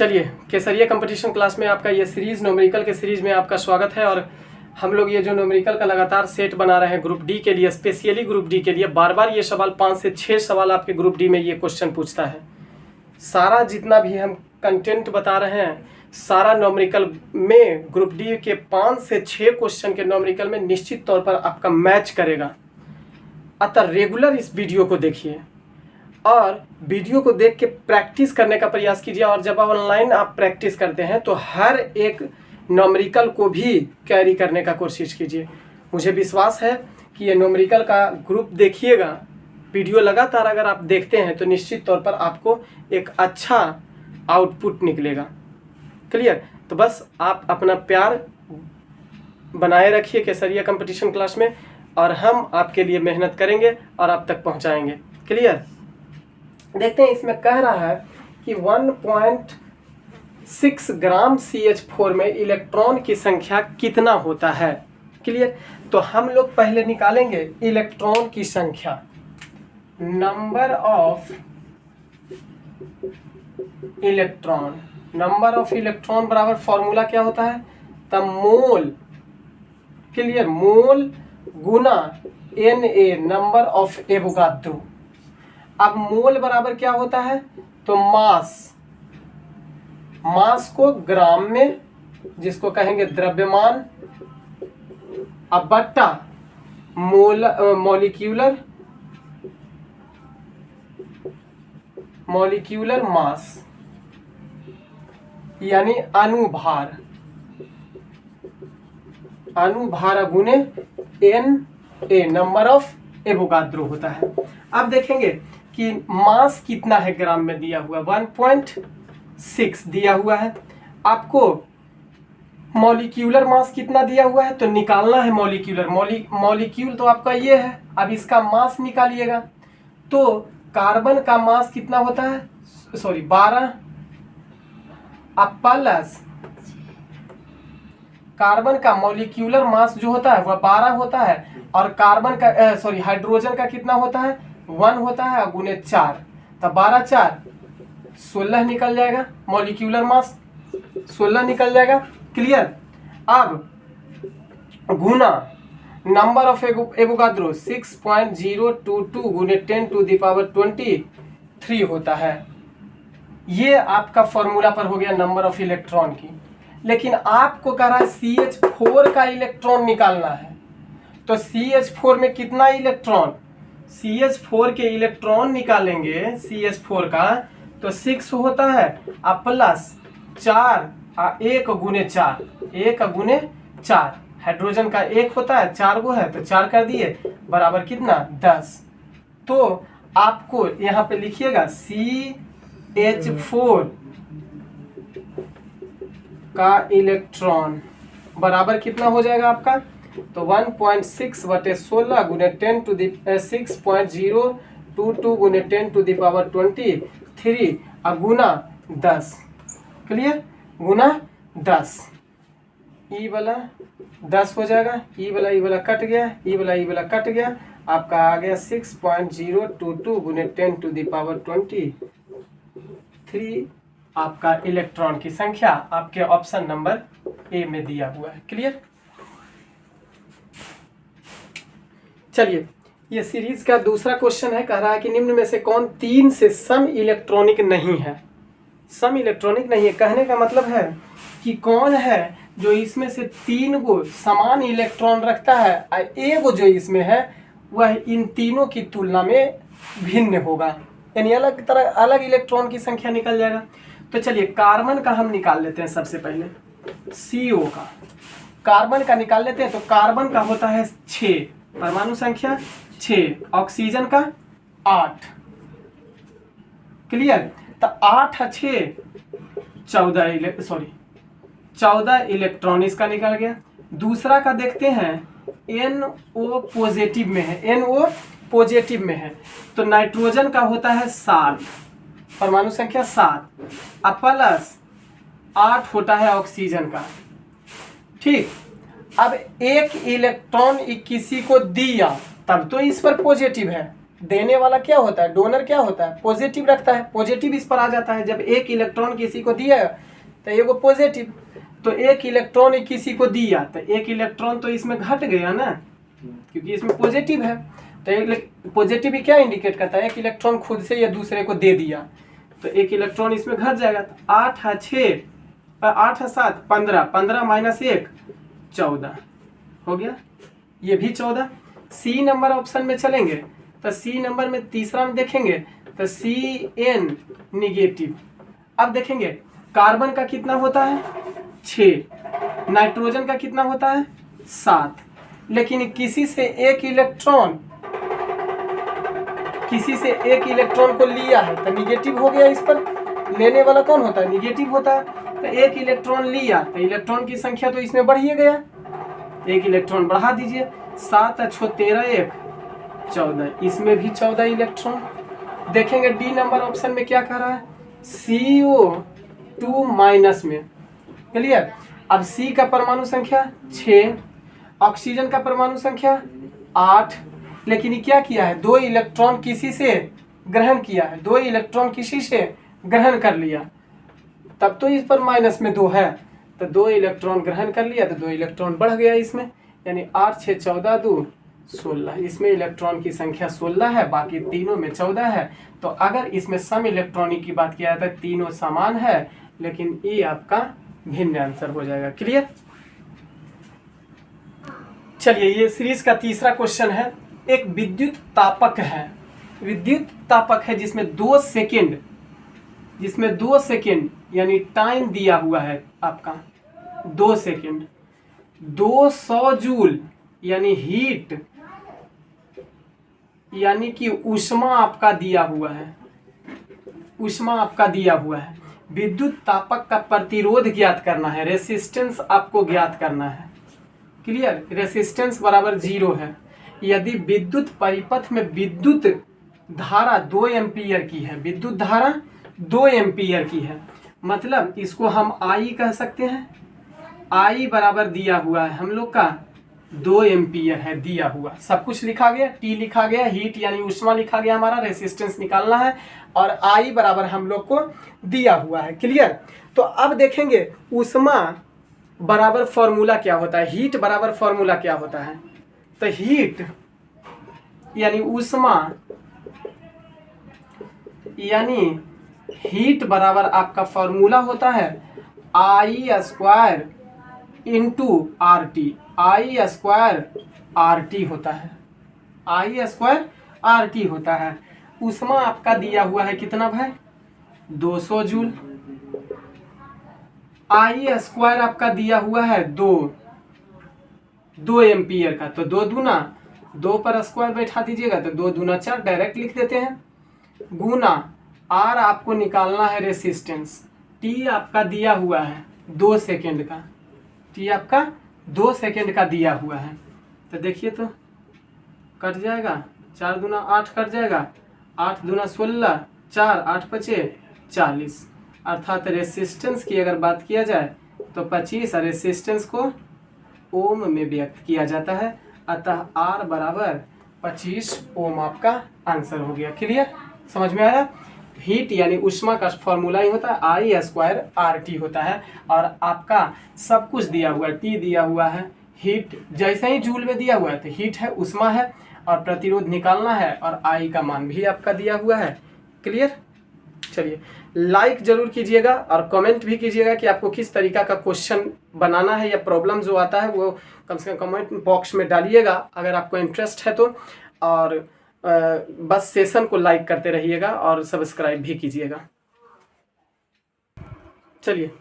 चलिए, केसरिया competition class में आपका ये सीरीज़ न्यूमेरिकल के सीरीज़ में आपका स्वागत है। और हम लोग ये जो न्यूमेरिकल का लगातार सेट बना रहे हैं ग्रुप डी के लिए, स्पेशली ग्रुप डी के लिए, बार बार ये सवाल 5 से 6 सवाल आपके ग्रुप डी में ये क्वेश्चन पूछता है। सारा जितना भी हम कंटेंट बता रहे हैं, सारा न्यूमेरिकल में ग्रुप डी के 5 से 6 क्वेश्चन के न्यूमेरिकल में निश्चित तौर पर आपका मैच करेगा। अतः रेगुलर इस वीडियो को देखिए और वीडियो को देख के प्रैक्टिस करने का प्रयास कीजिए। और जब ऑनलाइन आप प्रैक्टिस करते हैं तो हर एक न्यूमेरिकल को भी कैरी करने का कोशिश कीजिए। मुझे विश्वास है कि ये न्यूमेरिकल का ग्रुप देखिएगा, वीडियो लगातार अगर आप देखते हैं तो निश्चित तौर पर आपको एक अच्छा आउटपुट निकलेगा। क्लियर? तो बस आप अपना प्यार बनाए रखिए केसरिया कंपटीशन क्लास में और हम आपके लिए मेहनत करेंगे और आप तक पहुंचाएंगे। क्लियर? देखते हैं, इसमें कह रहा है कि 1.6 ग्राम CH4 में इलेक्ट्रॉन की संख्या कितना होता है। क्लियर? तो हम लोग पहले निकालेंगे इलेक्ट्रॉन की संख्या, number of electron. Number of electron बराबर फॉर्मूला क्या होता है? तब मोल, क्लियर, मोल गुना Na, नंबर ऑफ एवोगाड्रो। अब मोल बराबर क्या होता है? तो मास, मास को ग्राम में, जिसको कहेंगे द्रव्यमान, अब बट्टा मॉलिक्यूलर मास, यानी अनुभार, अनुभार गुने Na, नंबर ऑफ एवोगाड्रो होता है। अब देखेंगे कि मास कितना है ग्राम में दिया हुआ, 1.6 दिया हुआ है। आपको मॉलिक्यूलर मास कितना दिया हुआ है तो निकालना है मॉलिक्यूलर। मॉलिक्यूल तो आपका ये है, अब इसका मास निकालिएगा। तो कार्बन का मास कितना होता है? 12। अब प्लस कार्बन का मॉलिक्यूलर मास जो होता है वह 12 होता है, और कार्बन का हाइड्रोजन का कितना होता है? 1 होता है, गुने 4, तब 12 4 16 निकल जाएगा। मॉलिक्यूलर मास 16 निकल जाएगा। क्लियर? अब गुना नंबर ऑफ एवोगाड्रो 6.022 गुने 10⁻23 होता है। ये आपका फॉर्मूला पर हो गया नंबर ऑफ इलेक्ट्रॉन की। लेकिन आपको कह रहा है CH4 का इलेक्ट्रॉन निकालना है। तो CH4 में कितना इलेक्ट्रॉन? CH4 के इलेक्ट्रॉन निकालेंगे CH4 का तो 6 होता है, अब प्लस 4, 1 गुने 4, 1 गुने 4। हाइड्रोजन का 1 होता है, 4 गो है तो 4 कर दिए, बराबर कितना? 10। तो आपको यहाँ पे लिखिएगा CH4 का इलेक्ट्रॉन बराबर कितना हो जाएगा आपका? तो 1.6 बटे 16 गुने 6.022 गुने 10⁻23 गुना 10। क्लियर? गुना 10, ई वाला 10 हो जाएगा, ई वाला कट गया, ई वाला कट गया, आपका आ गया 6.022 गुने 10⁻23 आपका इलेक्ट्रॉन की संख्या आपके ऑप्शन नंबर ए में दिया हुआ है। क्लियर? चलिए, ये सीरीज का दूसरा क्वेश्चन है। कह रहा है कि निम्न में से कौन 3 से सम इलेक्ट्रॉनिक नहीं है? सम इलेक्ट्रॉनिक नहीं है कहने का मतलब है कि कौन है जो इसमें से 3 गो समान इलेक्ट्रॉन रखता है और एक जो इसमें है वह इन तीनों की तुलना में भिन्न होगा, यानी अलग इलेक्ट्रॉन की संख्या निकल जाएगा। तो चलिए, कार्बन का हम निकाल लेते हैं सबसे पहले। CO का, कार्बन का निकाल लेते हैं। तो कार्बन का होता है 6, परमाणु संख्या 6, ऑक्सीजन का 8। क्लियर? तो 8 है 6, 14 इलेक्ट्रॉन इसका निकल गया। दूसरा का देखते हैं, NO पॉजिटिव में है, NO पॉजिटिव में है। तो नाइट्रोजन का होता है 7, परमाणु संख्या 7, अब प्लस 8 होता है ऑक्सीजन का। ठीक, अब एक इलेक्ट्रॉन किसी को दिया तब तो इस पर पॉजिटिव है, देने वाला क्या होता है, डोनर क्या होता है, पॉजिटिव रखता है, पॉजिटिव इस पर आ जाता है। जब एक इलेक्ट्रॉन किसी को दिया तो ये वो पॉजिटिव, तो एक इलेक्ट्रॉन किसी को दिया तो एक इलेक्ट्रॉन तो इसमें घट गया ना, क्योंकि इसमें पॉजिटिव है। तो पॉजिटिव क्या इंडिकेट करता है, एक इलेक्ट्रॉन खुद से या दूसरे को दे दिया तो एक इलेक्ट्रॉन इसमें घट जाएगा। तो 8 है 6, 8 है 7, 15, 15 माइनस 1 14 हो गया, ये भी 14। सी नंबर ऑप्शन में चलेंगे तो सी नंबर में तीसरा में देखेंगे तो Cn निगेटिव। अब देखेंगे कार्बन का कितना होता है 6, नाइट्रोजन का कितना होता है 7, लेकिन किसी से एक इलेक्ट्रॉन को लिया है तो निगेटिव हो गया। इस पर लेने वाला कौन होता है, निगेटिव होता है। तो एक इलेक्ट्रॉन लिया तो इलेक्ट्रॉन की संख्या तो इसमें बढ़ ही गया, एक इलेक्ट्रॉन बढ़ा दीजिए, 7 अच्छो 13 1 14, इसमें भी 14 इलेक्ट्रॉन। देखेंगे डी नंबर ऑप्शन में क्या कह रहा है, CO2 माइनस में, क्लियर। अब सी का परमाणु संख्या 6, ऑक्सीजन का परमाणु संख्या 8, लेकिन ये क्या किया है, 2 इलेक्ट्रॉन किसी से ग्रहण किया है, 2 इलेक्ट्रॉन किसी से ग्रहण कर लिया, तब तो इस पर माइनस में 2 है, तो 2 इलेक्ट्रॉन ग्रहण कर लिया तो 2 इलेक्ट्रॉन बढ़ गया इसमें, यानी 8 6 14 2 16, इसमें इलेक्ट्रॉन की संख्या 16 है, बाकी तीनों में 14 है। तो अगर इसमें सम इलेक्ट्रॉनिक की बात किया जाए तो तीनों समान है, लेकिन ये आपका भिन्न आंसर हो जाएगा, क्लियर। चलिए ये सीरीज का तीसरा क्वेश्चन है। एक विद्युत तापक है जिसमें 2 सेकेंड यानी टाइम दिया हुआ है आपका 2 सेकेंड, 200 जूल यानी हीट यानी कि ऊष्मा आपका दिया हुआ है। विद्युत तापक का प्रतिरोध ज्ञात करना है, रेसिस्टेंस आपको ज्ञात करना है, क्लियर। रेसिस्टेंस बराबर 0 है। यदि विद्युत परिपथ में विद्युत धारा 2 एम्पीयर की है, विद्युत धारा 2 एम्पीयर की है, मतलब इसको हम आई कह सकते हैं। आई बराबर दिया हुआ है हम लोग का 2 एम्पीयर है दिया हुआ, सब कुछ लिखा गया, टी लिखा गया, हीट यानी ऊष्मा लिखा गया, हमारा रेसिस्टेंस निकालना है, और आई बराबर हम लोग को दिया हुआ है, क्लियर। तो अब देखेंगे ऊष्मा बराबर फॉर्मूला क्या होता है, हीट बराबर फॉर्मूला क्या होता है। तो हीट यानी ऊष्मा यानी हीट बराबर आपका फॉर्मूला होता है आई स्क्वायर इंटू आर टी, आई स्क्वायर आर टी होता है, आई स्क्वायर आर टी होता है। ऊष्मा आपका दिया हुआ है कितना भाई 200 जूल, आई स्क्वायर आपका दिया हुआ है 2 एम्पीयर का, तो 2 दूना 2 पर स्क्वायर बैठा दीजिएगा तो 2 दूना 4 डायरेक्ट लिख देते हैं, गुना आर आपको निकालना है रेसिस्टेंस, टी आपका दिया हुआ है 2 सेकेंड का, टी आपका 2 सेकेंड का दिया हुआ है। तो देखिए तो कट जाएगा, 4 दूना 8 कट जाएगा, 8 दूना 16, 4 8 5 40, अर्थात रेसिस्टेंस की अगर बात किया जाए तो 25, रेसिस्टेंस को ओम में व्यक्त किया जाता है, अतः आर बराबर 25 ओम आपका आंसर हो गया, क्लियर, समझ में आया। हीट यानी ऊष्मा का फॉर्मूला ही होता है आई स्क्वायर आर टी होता है, और आपका सब कुछ दिया हुआ है, टी दिया हुआ है, हीट जैसे ही जूल में दिया हुआ है तो हीट है, ऊष्मा है, और प्रतिरोध निकालना है, और आई का मान भी आपका दिया हुआ है, क्लियर। चलिए लाइक जरूर कीजिएगा और कमेंट भी कीजिएगा कि आपको किस तरीका का क्वेश्चन बनाना है, या प्रॉब्लम जो आता है वो कम से कम कमेंट बॉक्स में डालिएगा अगर आपको इंटरेस्ट है तो, और बस सेशन को लाइक करते रहिएगा और सब्सक्राइब भी कीजिएगा। चलिए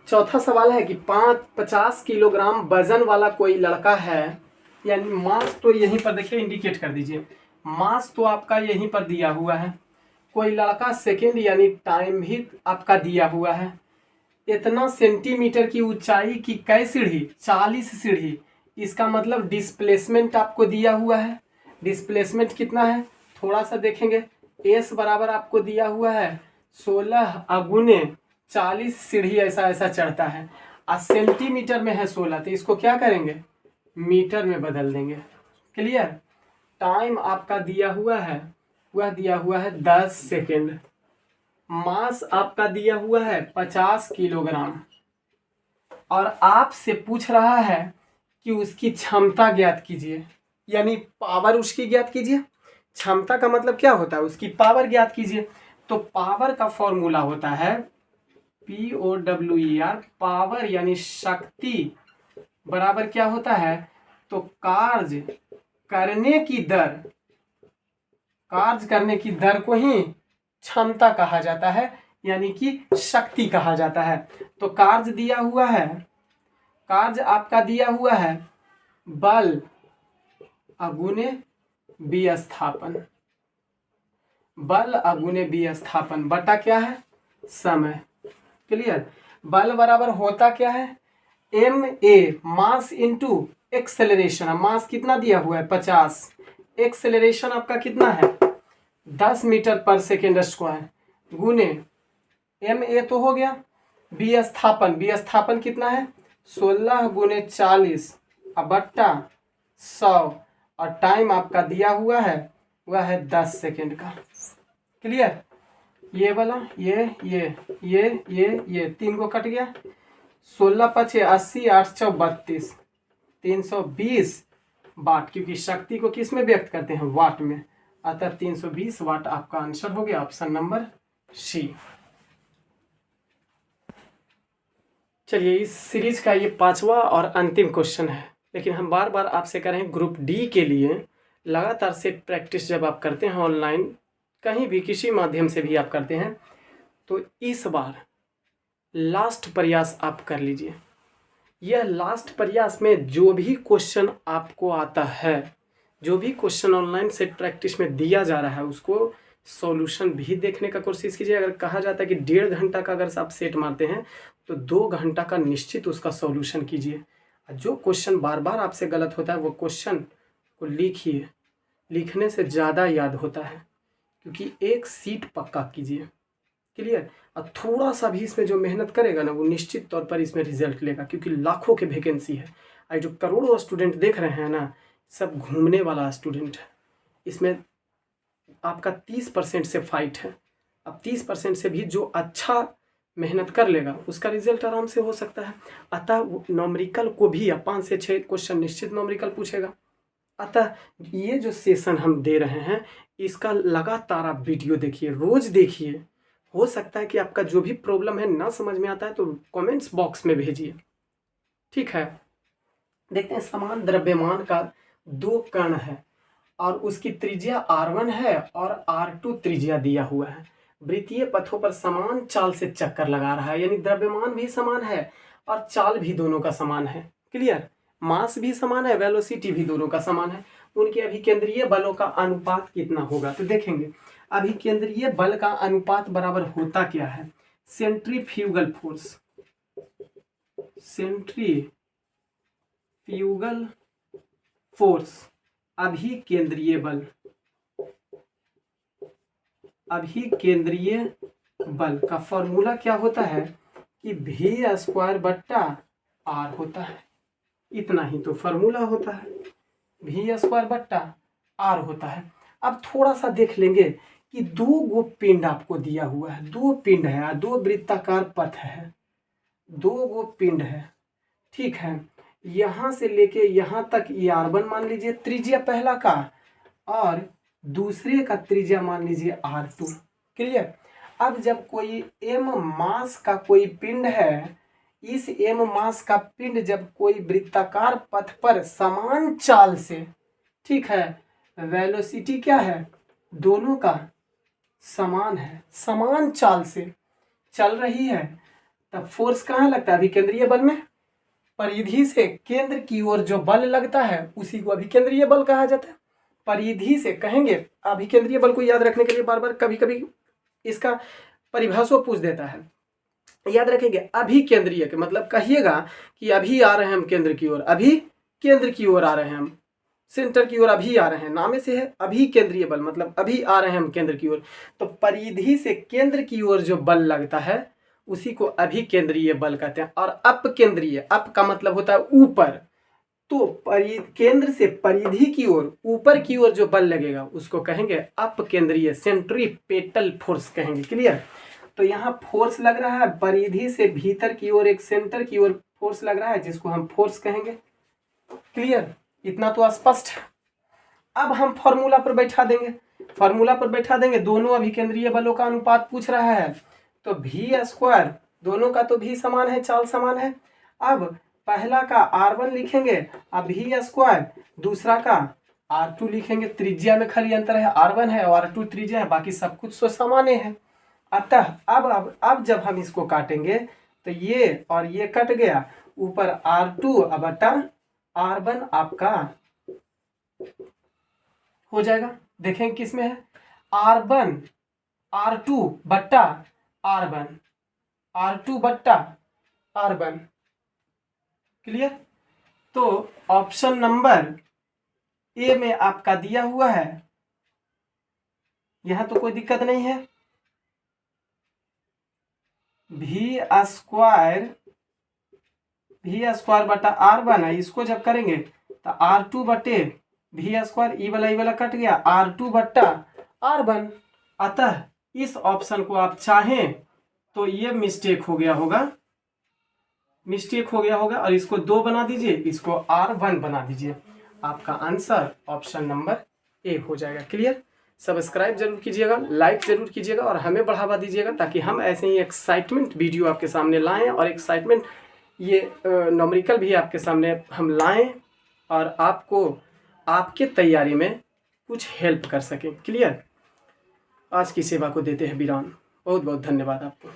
चौथा सवाल है कि 50 किलोग्राम वजन वाला कोई लड़का है, यानी मास तो यहीं पर देखिए इंडिकेट कर दीजिए, मास तो आपका यहीं पर दिया हुआ है, कोई लड़का सेकेंड यानी टाइम भी आपका दिया हुआ है, इतना सेंटीमीटर की ऊंचाई की कई सीढ़ी 40 सीढ़ी, इसका मतलब डिस्प्लेसमेंट आपको दिया हुआ है, डिस्प्लेसमेंट कितना है थोड़ा सा देखेंगे, एस बराबर आपको दिया हुआ है 16 अगुने 40 सीढ़ी ऐसा चढ़ता है, और सेंटीमीटर में है 16, तो इसको क्या करेंगे मीटर में बदल देंगे, क्लियर। टाइम आपका दिया हुआ है वह दिया हुआ है 10 सेकेंड। मास आपका दिया हुआ है 50 किलोग्राम और आपसे पूछ रहा है कि उसकी क्षमता ज्ञात कीजिए, यानी पावर उसकी ज्ञात कीजिए। क्षमता का मतलब क्या होता है, उसकी पावर ज्ञात कीजिए। तो पावर का फॉर्मूला होता है POWER, पावर यानी शक्ति बराबर क्या होता है, तो कार्य करने की दर, कार्य करने की दर को ही क्षमता कहा जाता है, यानी कि शक्ति कहा जाता है। तो कार्य दिया हुआ है, कार्य आपका दिया हुआ है बल अगुने विस्थापन, बल अगुने विस्थापन बटा क्या है, समय। क्लियर। बल बराबर होता क्या है, MA मास इंटू एक्सेलरेशन। मास कितना दिया हुआ है 50, एक्सेलरेशन आपका कितना है 10 मीटर पर सेकेंड स्क्वायर, गुने MA तो हो गया, विस्थापन, विस्थापन कितना है 16 गुने 40 बट्टा 100 और टाइम आपका दिया हुआ है वह है 10 सेकेंड का। क्लियर। ये वाला ये 3 को कट गया, 16 पचे 80, 8 चौ 32, 320 वाट, क्योंकि शक्ति को किस में व्यक्त करते हैं, वाट में। अतः 320 वाट आपका आंसर हो गया, ऑप्शन नंबर सी। चलिए, इस सीरीज का ये 5वां और अंतिम क्वेश्चन है, लेकिन हम बार बार आपसे कह रहे हैं ग्रुप डी के लिए लगातार सेट प्रैक्टिस जब आप करते हैं ऑनलाइन, कहीं भी किसी माध्यम से भी आप करते हैं, तो इस बार लास्ट प्रयास आप कर लीजिए। यह लास्ट प्रयास में जो भी क्वेश्चन आपको आता है, जो भी क्वेश्चन ऑनलाइन सेट प्रैक्टिस में दिया जा रहा है, उसको सॉल्यूशन भी देखने का कोशिश कीजिए। अगर कहा जाता है कि 1.5 घंटा का अगर आप सेट मारते हैं तो 2 घंटा का निश्चित उसका सॉल्यूशन कीजिए। जो क्वेश्चन बार बार आपसे गलत होता है वो क्वेश्चन को लिखिए, लिखने से ज़्यादा याद होता है, क्योंकि एक सीट पक्का कीजिए। क्लियर। और थोड़ा सा भी इसमें जो मेहनत करेगा ना, वो निश्चित तौर पर इसमें रिजल्ट लेगा, क्योंकि लाखों की वैकेंसी है। और जो करोड़ों स्टूडेंट देख रहे हैं ना, सब घूमने वाला स्टूडेंट है। इसमें आपका 30% से फाइट है। अब 30% से भी जो अच्छा मेहनत कर लेगा उसका रिजल्ट आराम से हो सकता है। अतः नॉमरिकल को भी 5 से 6 क्वेश्चन निश्चित नॉमरिकल पूछेगा। अतः ये जो सेशन हम दे रहे हैं, इसका लगातार आप वीडियो देखिए, रोज देखिए। हो सकता है कि आपका जो भी प्रॉब्लम है ना समझ में आता है तो कमेंट्स बॉक्स में भेजिए। ठीक है। देखते हैं, समान द्रव्यमान का 2 कण है और उसकी त्रिज्या r1 है और r2 त्रिज्या दिया हुआ है। वृत्तीय पथों पर समान चाल से चक्कर लगा रहा है, यानी द्रव्यमान भी समान है और चाल भी दोनों का समान है। क्लियर। मास भी समान है, वेलोसिटी भी दोनों का समान है। उनके अभिकेंद्रीय बलों का अनुपात कितना होगा, तो देखेंगे अभिकेंद्रीय बल का अनुपात बराबर होता क्या है, सेंट्रीफ्यूगल फोर्स, सेंट्रीफ्यूगल फोर्स अभिकेंद्रीय बल, अभिकेंद्रीय बल का फॉर्मूला क्या होता है कि v² बट्टा r होता है। इतना ही तो फॉर्मूला होता है, v² बट्टा r होता है। अब थोड़ा सा देख लेंगे कि 2 गो पिंड आपको दिया हुआ है, 2 पिंड है, 2 वृत्ताकार पथ है, 2 गो पिंड है। ठीक है। यहाँ से लेके यहाँ तक ये r1 मान लीजिए त्रिज्या पहला का, और दूसरे का त्रिज्या मान लीजिए r2। क्लियर। अब जब कोई m मास का कोई पिंड है, इस m मास का पिंड जब कोई वृत्ताकार पथ पर समान चाल से, ठीक है, वेलोसिटी क्या है, दोनों का समान है, समान चाल से चल रही है, तब फोर्स कहाँ लगता है, अभिकेंद्रीय बल में। परिधि से केंद्र की ओर जो बल लगता है उसी को अभिकेंद्रीय बल कहा जाता है। परिधि से कहेंगे, अभिकेंद्रीय बल को याद रखने के लिए बार बार कभी कभी इसका परिभाषा पूछ देता है, याद रखेंगे। अभिकेंद्रीय के मतलब कहिएगा कि अभी आ रहे हैं हम केंद्र की ओर, अभी केंद्र की ओर आ रहे हैं हम, सेंटर की ओर अभी आ रहे हैं, नामे से है अभिकेंद्रीय बल, मतलब अभी आ रहे हैं हम केंद्र की ओर। तो परिधि से केंद्र की ओर जो बल लगता है उसी को अभिकेंद्रीय बल कहते हैं। और अपकेंद्रीय, अप का मतलब होता है ऊपर, तो केंद्र से परिधि की ओर ऊपर की ओर जो बल लगेगा उसको कहेंगे अपकेंद्रीय सेंट्रीपेटल फोर्स कहेंगे। क्लियर। तो यहाँ फोर्स लग रहा है परिधि से भीतर की ओर, एक सेंटर की ओर फोर्स लग रहा है जिसको हम फोर्स कहेंगे। क्लियर, इतना तो स्पष्ट है। अब हम फॉर्मूला पर बैठा देंगे, दोनों अभिकेंद्रीय बलों का अनुपात पूछ रहा है, तो v स्क्वायर, दोनों का तो v समान है, चाल समान है। अब पहला का r1 लिखेंगे, अब v स्क्वायर, दूसरा का r2 लिखेंगे। त्रिज्या में खाली अंतर है, r1 है और r2 त्रिज्या है, बाकी सब कुछ तो समान है। अतः अब जब हम इसको काटेंगे तो ये और ये कट गया, ऊपर r2 बटा r1 आपका हो जाएगा। देखेंगे किसमें है, r1 r2 बट्टा r1, r2 बट्टा r1। क्लियर। तो ऑप्शन नंबर ए में आपका दिया हुआ है, यहां तो कोई दिक्कत नहीं है। v स्क्वायर बटा r1 है, इसको जब करेंगे तो r2 बटे v स्क्वायर, ई वाला कट गया, r2 बट्टा r1। अतः इस ऑप्शन को आप चाहें तो ये मिस्टेक हो गया होगा और इसको 2 बना दीजिए, इसको r1 बना दीजिए। आपका आंसर ऑप्शन नंबर ए हो जाएगा। क्लियर। सब्सक्राइब जरूर कीजिएगा, लाइक जरूर कीजिएगा और हमें बढ़ावा दीजिएगा ताकि हम ऐसे ही एक्साइटमेंट वीडियो आपके सामने लाएं और एक्साइटमेंट ये न्यूमेरिकल भी आपके सामने हम लाएं और आपको आपके तैयारी में कुछ हेल्प कर सकें। क्लियर। आज की सेवा को देते हैं विराम। बहुत बहुत धन्यवाद आपको।